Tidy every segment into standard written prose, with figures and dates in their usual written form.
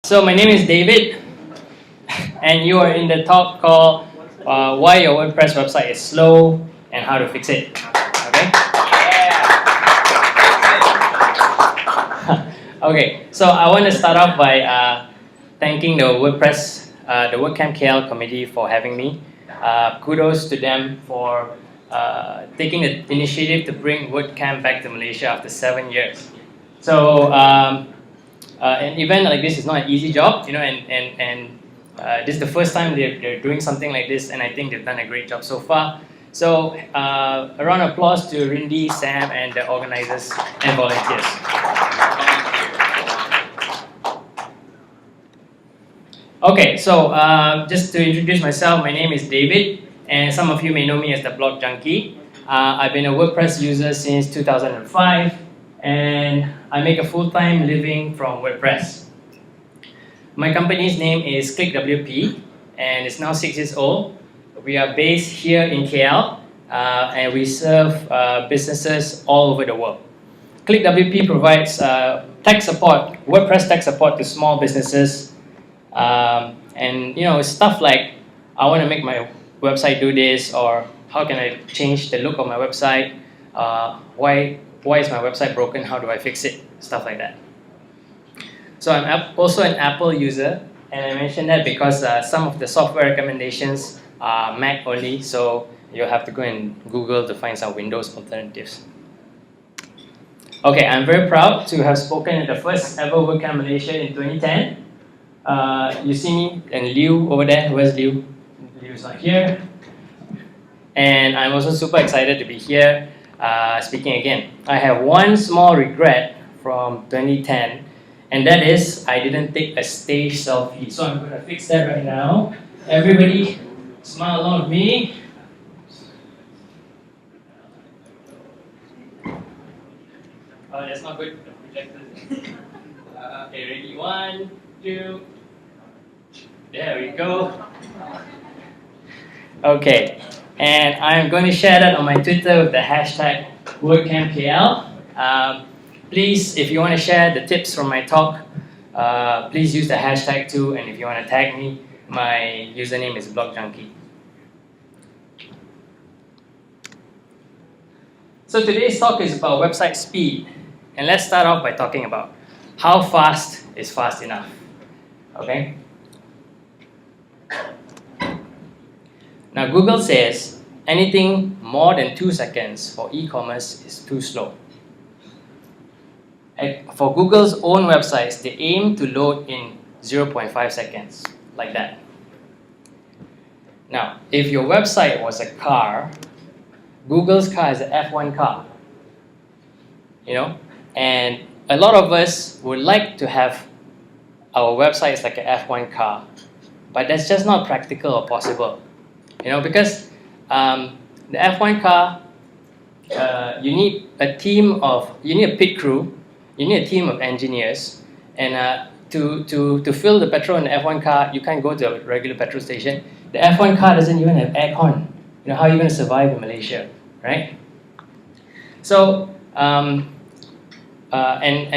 So my name is David, and you are in the talk called Why Your WordPress Website is Slow and How to Fix It. Okay? Okay, so I want to start off by thanking the WordPress, the WordCamp KL committee for having me. Kudos to them for taking the initiative to bring WordCamp back to Malaysia after 7 years. So an event like this is not an easy job, and this is the first time they're doing something like this, and I think they've done a great job so far. So a round of applause to Rindy, Sam, and the organizers and volunteers. Okay, so just to introduce myself, my name is David, and some of you may know me as the Blog Junkie. I've been a WordPress user since 2005, and I make a full-time living from WordPress. My company's name is ClickWP, and it's now 6 years old. We are based here in KL, and we serve businesses all over the world. ClickWP provides tech support, WordPress tech support to small businesses, and stuff like, I want to make my website do this, or how can I change the look of my website, why is my website broken, how do I fix it, stuff like that. So I'm also an Apple user, and I mention that because some of the software recommendations are Mac only, so you'll have to go and Google to find some Windows alternatives. Okay, I'm very proud to have spoken at the first ever WordCamp Malaysia in 2010. You see me and Liew over there. Where's Liew? Liew's not here. And I'm also super excited to be here speaking again. I have one small regret from 2010, and that is I didn't take a stage selfie. So I'm going to fix that right now. Everybody smile along with me. Oh, that's not good. The projector. Okay, ready? 1, 2. There we go. Okay, and I'm going to share that on my Twitter with the hashtag WordCampKL. Please, if you want to share the tips from my talk, please use the hashtag too, and if you want to tag me, my username is BlogJunkie. So today's talk is about website speed, and let's start off by talking about how fast is fast enough. Okay? Now Google says anything more than 2 seconds for e-commerce is too slow. For Google's own websites, they aim to load in 0.5 seconds, like that. Now, if your website was a car, Google's car is an F1 car. And a lot of us would like to have our websites like an F1 car, but that's just not practical or possible. Because the F1 car, you need a pit crew, you need a team of engineers, and to fill the petrol in the F1 car, you can't go to a regular petrol station. The F1 car doesn't even have aircon. How are you going to survive in Malaysia, right? So, and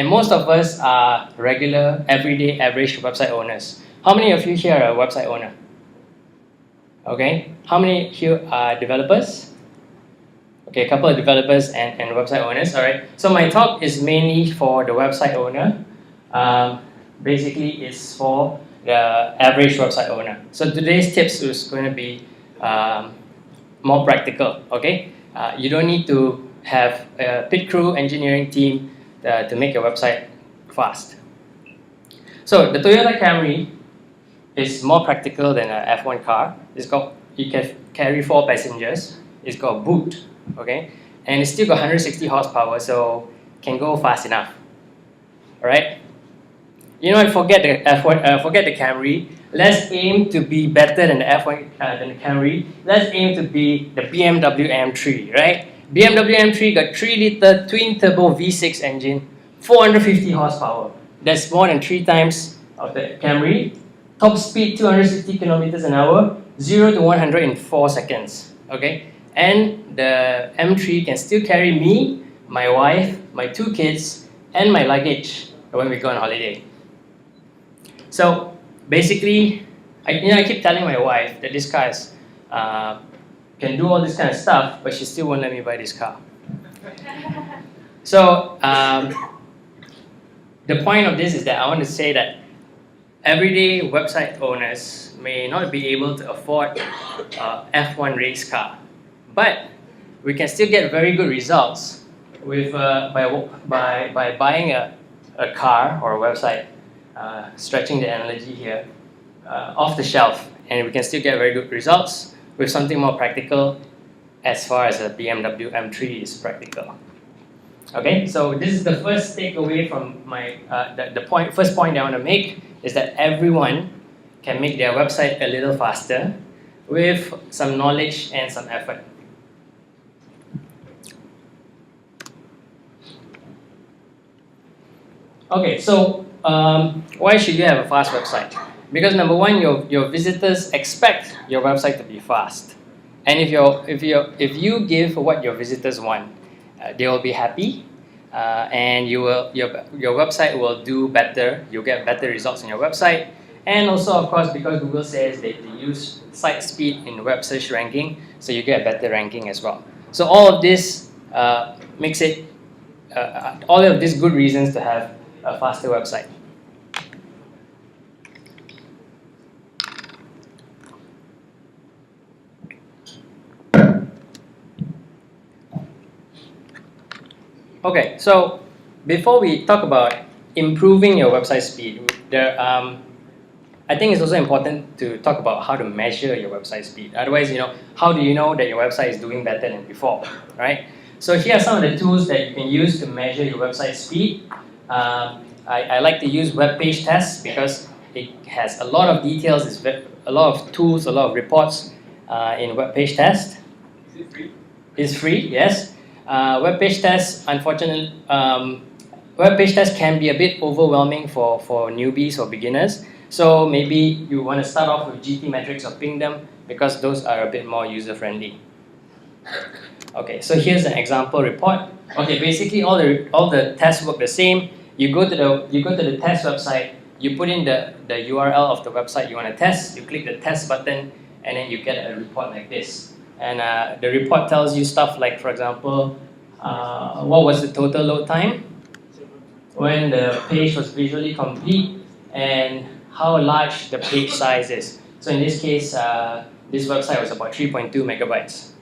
most of us are regular, everyday, average website owners. How many of you here are a website owner? Okay, how many here are developers? Okay, a couple of developers and website owners. All right, so my talk is mainly for the website owner. Basically, it's for the average website owner. So today's tips is going to be more practical. Okay, you don't need to have a pit crew engineering team to make your website fast. So the Toyota Camry is more practical than an F1 car. It can carry 4 passengers. It's got a boot, okay, and it's still got 160 horsepower, so can go fast enough. All right. Forget the F1. Forget the Camry. Let's aim to be better than the F1 than the Camry. Let's aim to be the BMW M3, right? BMW M3 got 3-liter twin-turbo V6 engine, 450 horsepower. That's more than 3 times of the Camry. Top speed 260 kilometers an hour, 0 to 100 in 4 seconds. Okay, and the M3 can still carry me, my wife, my 2 kids, and my luggage when we go on holiday. So basically, I keep telling my wife that this car is, can do all this kind of stuff, but she still won't let me buy this car. So the point of this is that I want to say that everyday website owners may not be able to afford F1 race car, but we can still get very good results with by buying a car or a website, stretching the analogy here, off the shelf, and we can still get very good results with something more practical as far as a BMW M3 is practical. Okay, so this is the first takeaway from my first point I want to make is that everyone can make their website a little faster with some knowledge and some effort. Okay, so why should you have a fast website? Because number one, your visitors expect your website to be fast, and if you give what your visitors want, they will be happy, and your website will do better. You'll get better results on your website, and also of course because Google says they use site speed in web search ranking, so you get better ranking as well. So all of this makes it all of these good reasons to have a faster website. Okay, so before we talk about improving your website speed, I think it's also important to talk about how to measure your website speed. Otherwise, how do you know that your website is doing better than before, right? So here are some of the tools that you can use to measure your website speed. I like to use web page tests because it has a lot of details, a lot of tools, a lot of reports in web page test. Is it free? It's free, yes. Web page tests, unfortunately, web page tests can be a bit overwhelming for newbies or beginners. So maybe you want to start off with GT metrics or Pingdom because those are a bit more user friendly. Okay, so here's an example report. Okay, basically all the tests work the same. You go to the test website, you put in the URL of the website you want to test, you click the test button, and then you get a report like this. And the report tells you stuff like, for example, what was the total load time, when the page was visually complete, and how large the page size is. So in this case, this website was about 3.2 megabytes.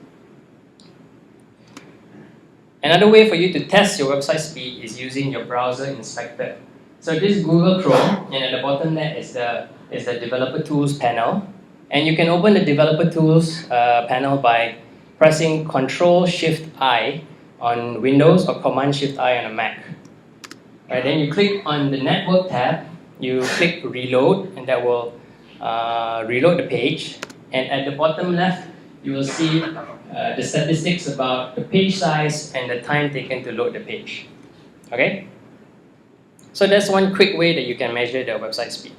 Another way for you to test your website speed is using your browser inspector. So this is Google Chrome, and at the bottom there is the Developer Tools panel. And you can open the Developer Tools panel by pressing Ctrl-Shift-I on Windows or Command-Shift-I on a Mac. Right, then you click on the Network tab, you click Reload, and that will reload the page. And at the bottom left, you will see the statistics about the page size and the time taken to load the page. Okay? So that's one quick way that you can measure the website speed.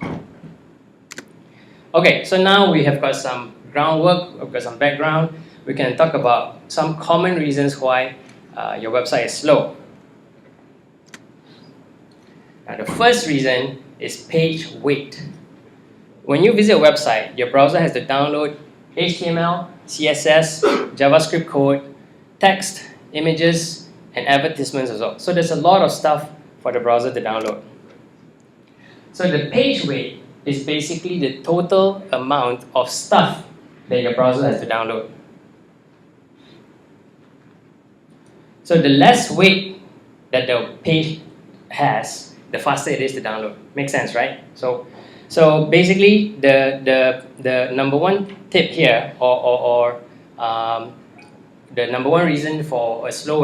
Okay, so now we have got some groundwork, we've got some background. We can talk about some common reasons why your website is slow. Now, the first reason is page weight. When you visit a website, your browser has to download HTML, CSS, JavaScript code, text, images, and advertisements as well. So there's a lot of stuff for the browser to download. So the page weight is basically the total amount of stuff that your browser has to download. So the less weight that the page has, the faster it is to download. Makes sense, right? So basically, the number one tip here, or the number one reason for a slow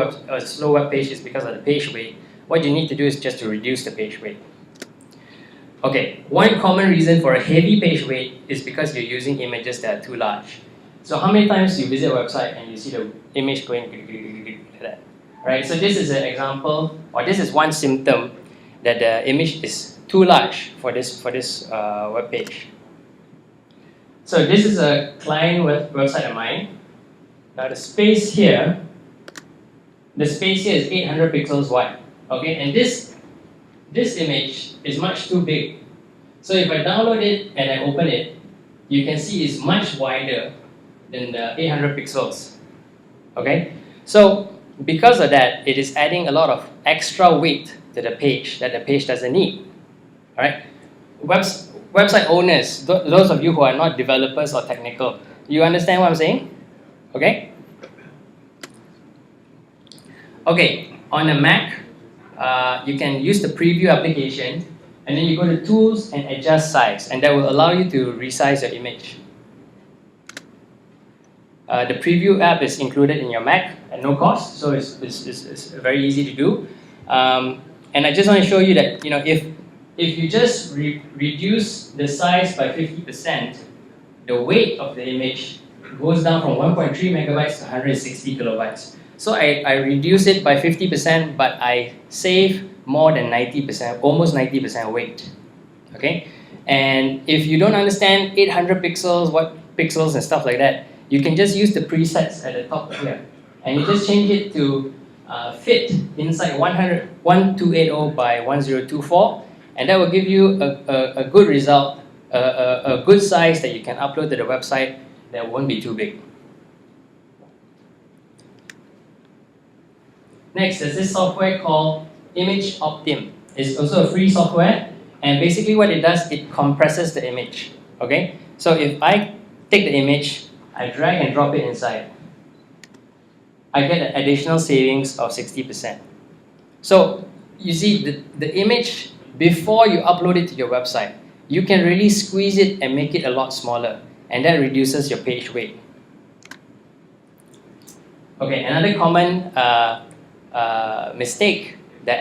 web page is because of the page weight. What you need to do is just to reduce the page weight. Okay, one common reason for a heavy page weight is because you're using images that are too large. So how many times you visit a website and you see the image going like that, right? So this is an example, or this is one symptom that the image is too large for this web page. So this is a client website of mine. Now the space here is 800 pixels wide. Okay, and this image is much too big. So if I download it and I open it, you can see it's much wider than the 800 pixels. Okay, so because of that, it is adding a lot of extra weight to the page that the page doesn't need. All right, website owners, those of you who are not developers or technical, you understand what I'm saying? Okay. Okay, on a Mac, you can use the preview application, and then you go to Tools and Adjust Size, and that will allow you to resize your image. The preview app is included in your Mac at no cost, so it's very easy to do. And I just want to show you that if you just reduce the size by 50%, the weight of the image goes down from 1.3 megabytes to 160 kilobytes. So I reduce it by 50%, but I save more than 90%, almost 90% weight. Okay, and if you don't understand 800 pixels, what pixels and stuff like that, you can just use the presets at the top here, and you just change it to fit inside 1280 by 1024, and that will give you a good result, a good size that you can upload to the website that won't be too big. Next, there's this software called Image Optim. It's also a free software, and basically what it does, it compresses the image. Okay, so if I take the image, I drag and drop it inside, I get an additional savings of 60%. So you see the image, before you upload it to your website, you can really squeeze it and make it a lot smaller, and that reduces your page weight. Okay, another common mistake that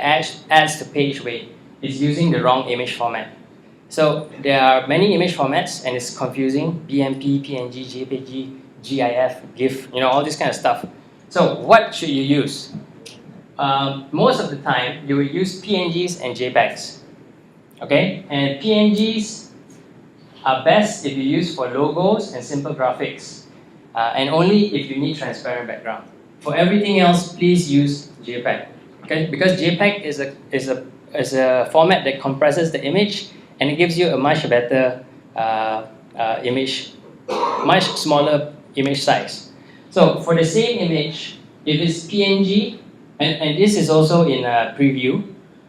adds to page weight is using the wrong image format. So there are many image formats, and it's confusing: BMP, PNG, JPG, GIF, GIF, all this kind of stuff. So what should you use? Most of the time, you will use PNGs and JPEGs. Okay, and PNGs are best if you use for logos and simple graphics, and only if you need transparent background. For everything else, please use JPEG. Okay, because JPEG is a format that compresses the image, and it gives you a much better image, much smaller image size. So for the same image, if it's PNG, and this is also in a preview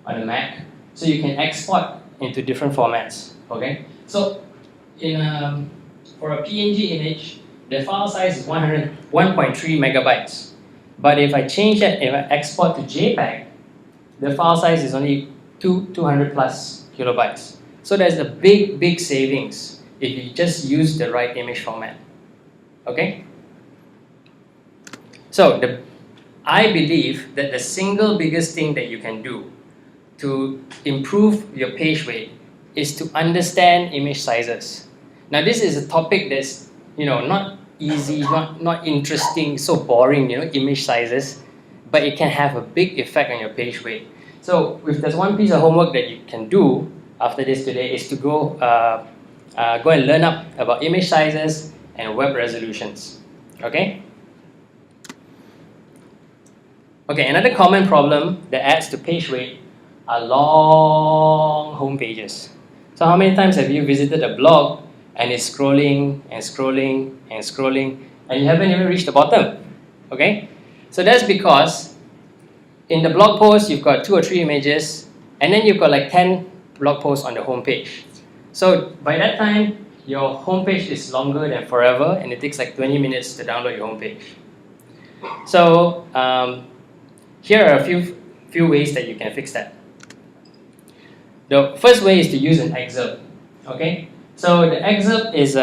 on the Mac, so you can export into different formats. Okay, so for a PNG image, the file size is 1.3 megabytes. But if I change it, if I export to JPEG, the file size is only 200 plus kilobytes. So there's a big savings if you just use the right image format. Okay? So I believe that the single biggest thing that you can do to improve your page weight is to understand image sizes. Now this is a topic that's not easy, not interesting, so boring, image sizes, but it can have a big effect on your page weight. So if there's one piece of homework that you can do after this today, is to go and learn up about image sizes and web resolutions. Okay? Okay, another common problem that adds to page weight are long home pages. So how many times have you visited a blog and it's scrolling and scrolling and scrolling, and you haven't even reached the bottom? Okay, so that's because in the blog post you've got 2 or 3 images, and then you've got like 10 blog posts on the home page. So by that time, your home page is longer than forever, and it takes like 20 minutes to download your home page. So here are a few ways that you can fix that. The first way is to use an excerpt. Okay, so the excerpt is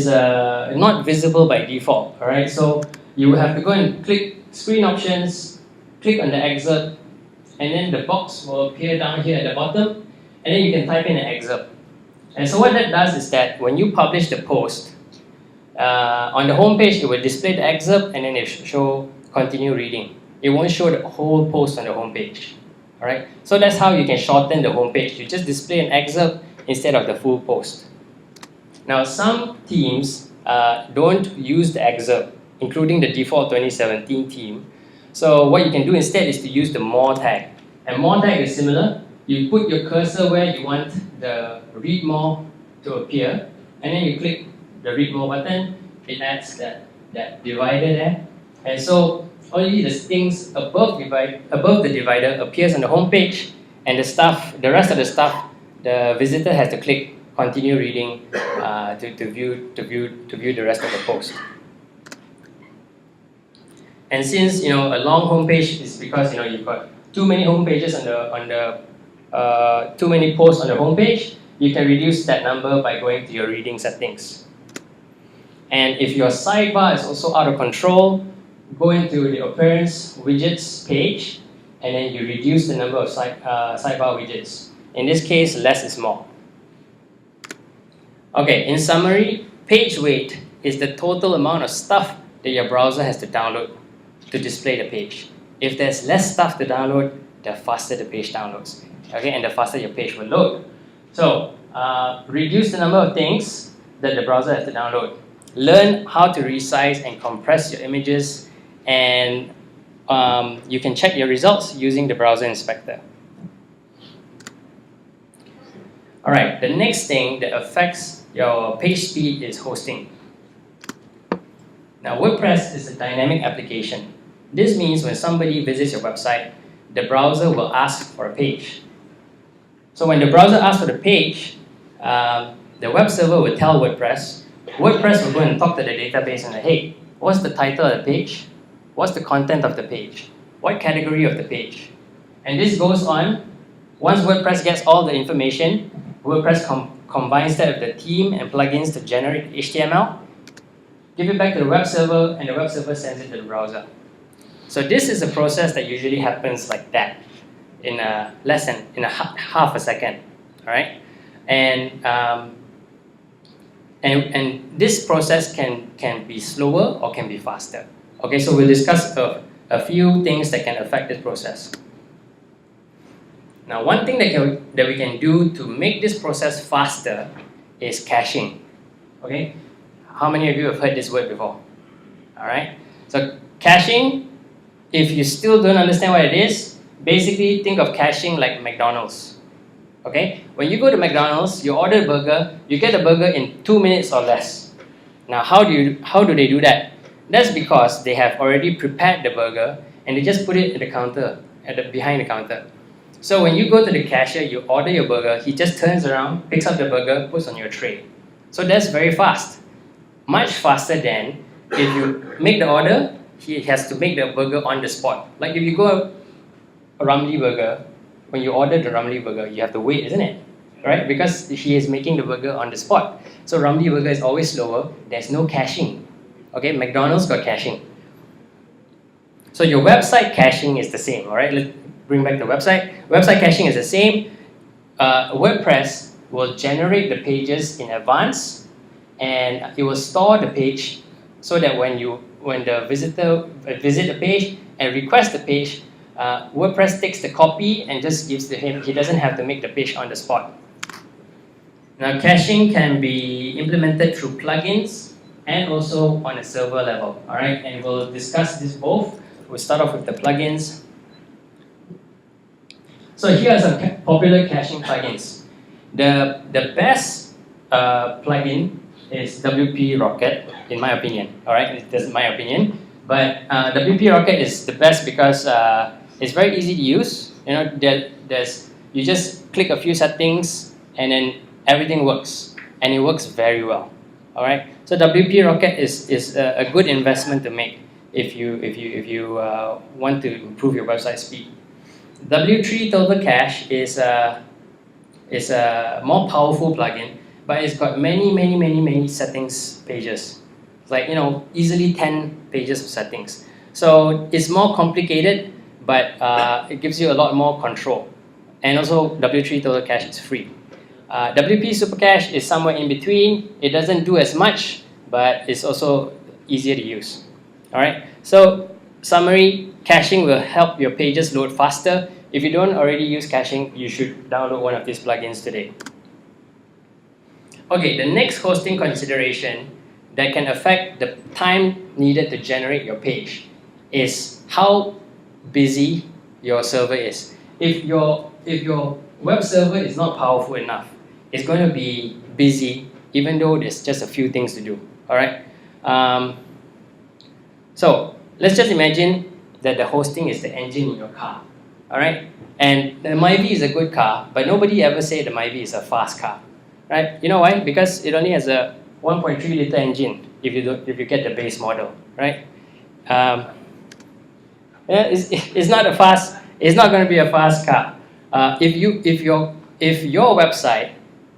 not visible by default. All right, so you will have to go and click Screen Options, click on the excerpt, and then the box will appear down here at the bottom, and then you can type in an excerpt. And so what that does is that when you publish the post, on the home page it will display the excerpt, and then it will show continue reading. It won't show the whole post on the home page. Alright, so that's how you can shorten the home page. You just display an excerpt instead of the full post. Now some themes don't use the excerpt, including the default 2017 theme. So what you can do instead is to use the more tag. And more tag is similar. you put your cursor where you want the read more to appear, and then you click the read more button, it adds that divider there. And so only the things above the divider appears on the home page, and the rest of the stuff, the visitor has to click continue reading to view the rest of the post. And since a long home page is because you've got too many home pages too many posts on the home page, you can reduce that number by going to your reading settings. And if your sidebar is also out of control, go into the appearance widgets page, and then you reduce the number of sidebar widgets. In this case, less is more. Okay, in summary, page weight is the total amount of stuff that your browser has to download to display the page. If there's less stuff to download, the faster the page downloads. Okay, and the faster your page will load. So, reduce the number of things that the browser has to download. Learn how to resize and compress your images, and you can check your results using the browser inspector. Alright, the next thing that affects your page speed is hosting. Now, WordPress is a dynamic application. This means when somebody visits your website, the browser will ask for a page. So when the browser asks for the page, the web server will tell WordPress. WordPress will go and talk to the database and say, hey, what's the title of the page? What's the content of the page? What category of the page? And this goes on. Once WordPress gets all the information, WordPress combines that with the theme and plugins to generate HTML, give it back to the web server, and the web server sends it to the browser. So this is a process that usually happens like that in less than half a second, all right? And this process can be slower or can be faster. Okay, so we'll discuss a few things that can affect this process. Now, one thing that we can do to make this process faster is caching. Okay, how many of you have heard this word before? All right, so caching, if you still don't understand what it is, basically think of caching like McDonald's. Okay, when you go to McDonald's, you order a burger, you get a burger in 2 minutes or less. Now, how do they do that? That's because they have already prepared the burger and they just put it at the counter, behind the counter. So when you go to the cashier, you order your burger, he just turns around, picks up the burger, puts on your tray. So that's very fast. Much faster than if you make the order, he has to make the burger on the spot. Like if you go a Ramly burger, when you order the Ramly burger, you have to wait, isn't it? Right? Because he is making the burger on the spot. So Ramly burger is always slower, there's no caching. Okay, McDonald's got caching. So your website caching is the same, alright? Let's bring back the website. Website caching is the same. WordPress will generate the pages in advance, and it will store the page so that when the visitor visit the page and request the page, WordPress takes the copy and just gives to him. He doesn't have to make the page on the spot. Now, caching can be implemented through plugins and also on a server level. All right, and we'll discuss this both. We'll start off with the plugins. So here are some popular caching plugins. The best plugin is WP Rocket, in my opinion. All right, that's my opinion. But WP Rocket is the best because it's very easy to use. You know, you just click a few settings and then everything works, and it works very well. All right. So WP Rocket is a good investment to make if you want to improve your website speed. W3 Total Cache is a more powerful plugin, but it's got many settings pages. It's like, easily 10 pages of settings. So it's more complicated, but it gives you a lot more control. And also W3 Total Cache is free. WP Super Cache is somewhere in between. It doesn't do as much, but it's also easier to use. All right. So summary: caching will help your pages load faster. If you don't already use caching, you should download one of these plugins today. Okay, the next hosting consideration that can affect the time needed to generate your page is how busy your server is. If your web server is not powerful enough. It's going to be busy, even though there's just a few things to do. All right. So let's just imagine that the hosting is the engine in your car. All right. And the Myvi is a good car, but nobody ever said the Myvi is a fast car, right? You know why? Because it only has a 1.3 liter engine if you get the base model, right? Yeah, it's not a fast. It's not going to be a fast car. If your website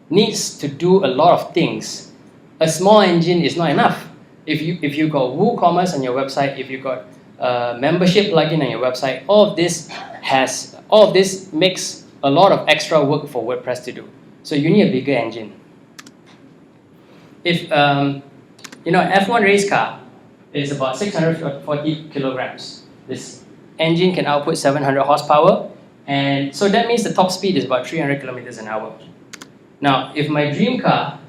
needs to do a lot of things, a small engine is not enough. If you got WooCommerce on your website, if you got a membership plugin on your website, all of this makes a lot of extra work for WordPress to do. So you need a bigger engine. If F1 race car is about 640 kilograms. This engine can output 700 horsepower, and so that means the top speed is about 300 kilometers an hour. Now, if my dream car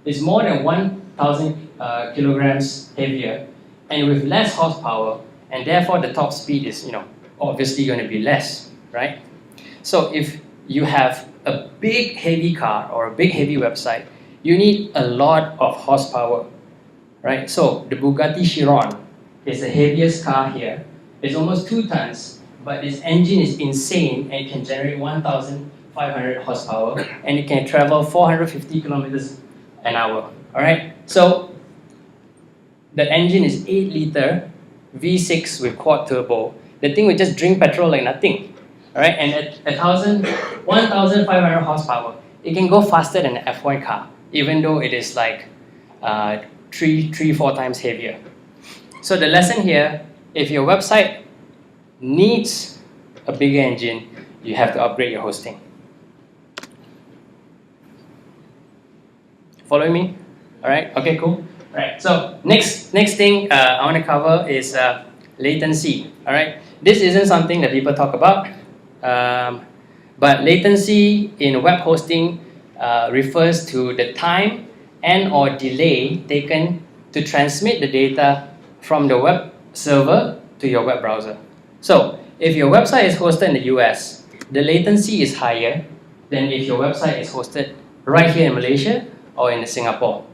is more than 1,000 kilograms heavier and with less horsepower, and therefore the top speed is obviously going to be less, right? So if you have a big heavy car or a big heavy website, you need a lot of horsepower, right? So the Bugatti Chiron is the heaviest car here. It's almost 2 tons, but its engine is insane and it can generate 1,500 horsepower and it can travel 450 kilometers an hour. All right. So the engine is 8 liter V6 with quad turbo. The thing will just drink petrol like nothing. All right. And at 1,500 horsepower, it can go faster than an F1 car, even though it is like 3-4 times heavier. So the lesson here, if your website needs a bigger engine, you have to upgrade your hosting. Following me? All right. Okay. Cool. All right. So next thing I want to cover is latency. All right. This isn't something that people talk about, but latency in web hosting refers to the time and/or delay taken to transmit the data from the web server to your web browser. So if your website is hosted in the US, the latency is higher than if your website is hosted right here in Malaysia or in Singapore.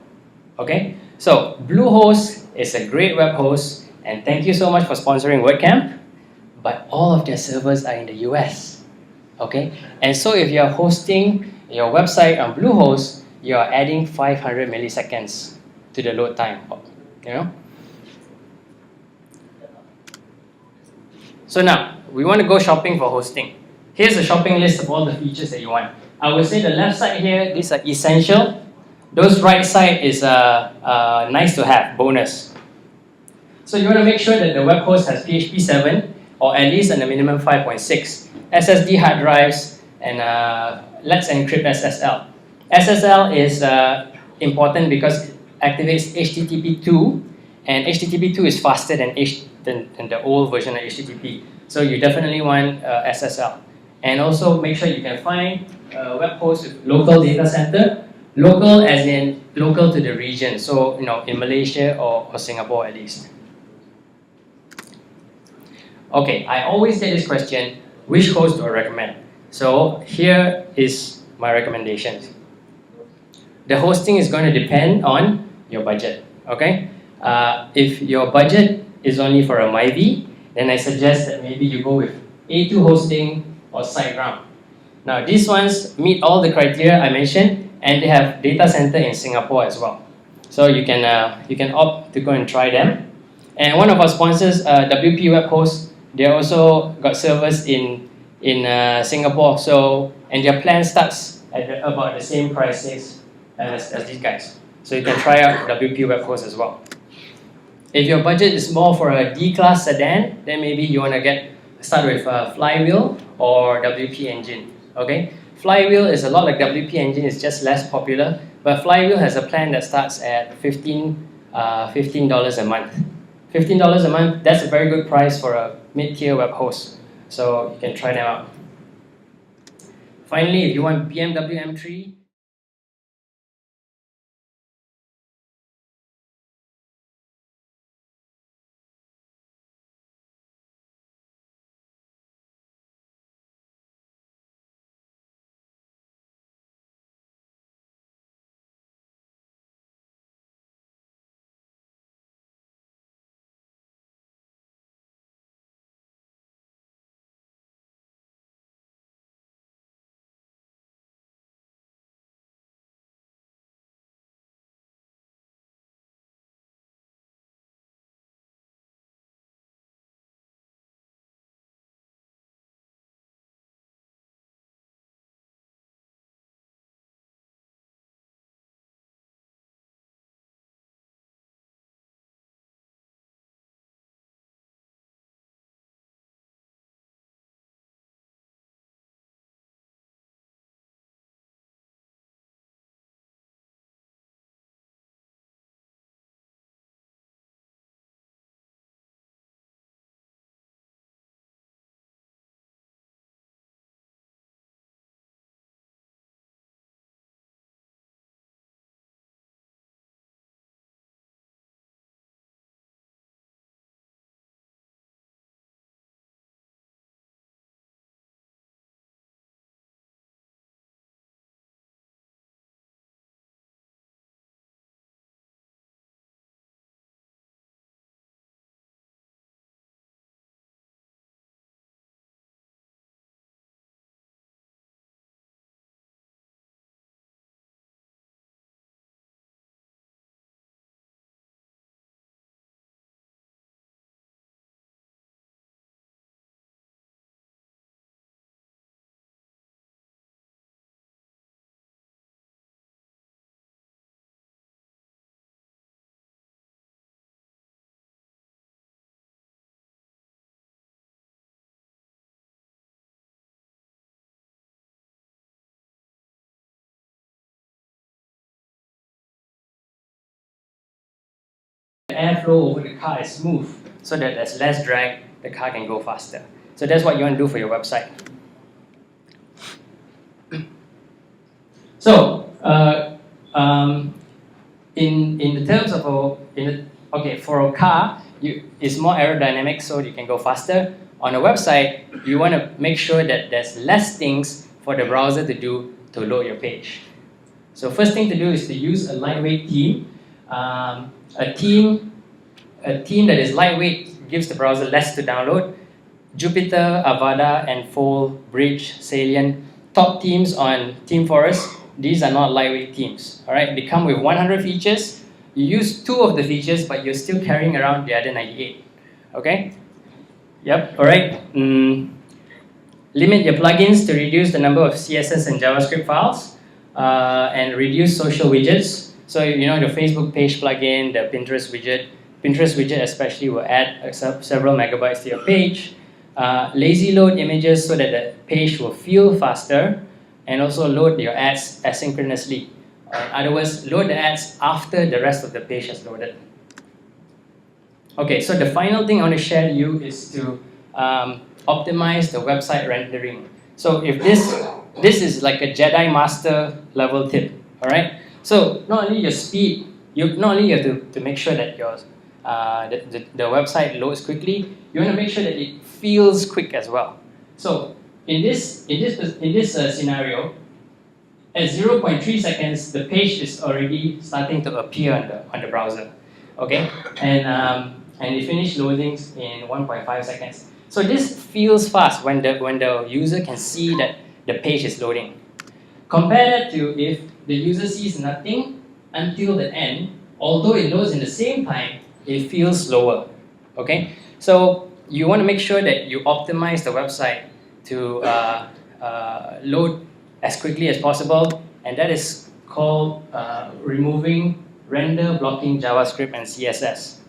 Okay? So Bluehost is a great web host, and thank you so much for sponsoring WordCamp, but all of their servers are in the US. Okay? And so if you're hosting your website on Bluehost, you are adding 500 milliseconds to the load time. So now, we want to go shopping for hosting. Here's a shopping list of all the features that you want. I would say the left side here, these are essential. Those right side is nice to have, bonus. So you want to make sure that the web host has PHP 7 or at least a minimum 5.6, SSD hard drives, and let's encrypt SSL. SSL is important because it activates HTTP 2, and HTTP 2 is faster than the old version of HTTP. So you definitely want SSL. And also make sure you can find a web host with local data center. Local as in local to the region. So in Malaysia or Singapore at least. Okay, I always get this question, which host do I recommend? So here is my recommendations. The hosting is going to depend on your budget. Okay, if your budget is only for a Myvi, then I suggest that maybe you go with A2 hosting or SiteGround. Now these ones meet all the criteria I mentioned, and they have data center in Singapore as well. So you can opt to go and try them. And one of our sponsors, WP Web Host, they also got servers in Singapore. So and their plan starts at about the same prices as these guys. So you can try out WP Web Host as well. If your budget is more for a D-class sedan, then maybe you want to start with Flywheel or WP Engine. Okay, Flywheel is a lot like WP Engine, it's just less popular. But Flywheel has a plan that starts at $15 a month. $15 a month, that's a very good price for a mid-tier web host. So you can try them out. Finally, if you want BMW M3, airflow over the car is smooth, so that there's less drag, the car can go faster. So that's what you want to do for your website. So, in the terms of for a car, it's more aerodynamic, so you can go faster. On a website, you want to make sure that there's less things for the browser to do to load your page. So first thing to do is to use a lightweight theme. A theme that is lightweight gives the browser less to download. Jupyter, Avada, and Fold, Bridge, Salient, top themes on Theme Forest. These are not lightweight themes. All right, they come with 100 features. You use 2 of the features, but you're still carrying around the other 98. Okay. Yep. All right. Limit your plugins to reduce the number of CSS and JavaScript files, and reduce social widgets. So the Facebook page plugin, the Pinterest widget especially will add several megabytes to your page. Lazy load images so that the page will feel faster, and also load your ads asynchronously. In other words, load the ads after the rest of the page has loaded. Okay, so the final thing I want to share to you is to optimize the website rendering. So if this is like a Jedi Master level tip, all right? So not only your speed, not only you have to make sure that your the website loads quickly, you want to make sure that it feels quick as well. So in this scenario, at 0.3 seconds, the page is already starting to appear on the browser. Okay, and it finished loading in 1.5 seconds. So this feels fast when the user can see that the page is loading. Compare that to if the user sees nothing until the end, although it loads in the same time, it feels slower. Okay, so you want to make sure that you optimize the website to load as quickly as possible, and that is called removing render blocking JavaScript and CSS.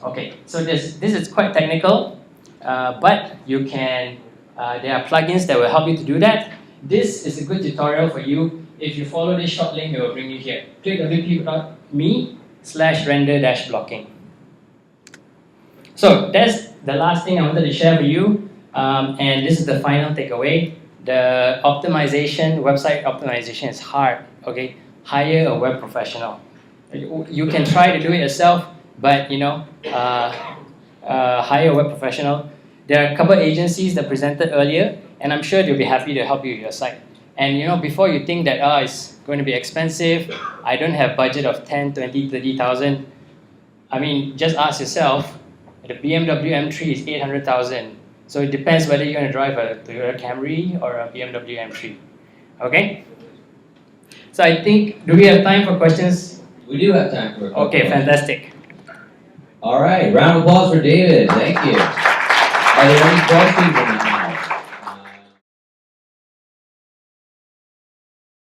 Okay, so this is quite technical, but you can. There are plugins that will help you to do that. This is a good tutorial for you. If you follow this short link, it will bring you here. Click wp.me/render-blocking. So that's the last thing I wanted to share for you, and this is the final takeaway. The website optimization is hard. Okay, hire a web professional. You can try to do it yourself, but hire a web professional. There are a couple of agencies that presented earlier, and I'm sure they'll be happy to help you with your site. And before you think that it's going to be expensive, I don't have budget of 10, 20, 30,000. I mean, just ask yourself. The BMW M3 is 800,000. So it depends whether you're going to drive a Toyota Camry or a BMW M3. Okay? So I think, do we have time for questions? We do have time for questions. Okay, fantastic. All right, round of applause for David. Thank you. Are there any questions?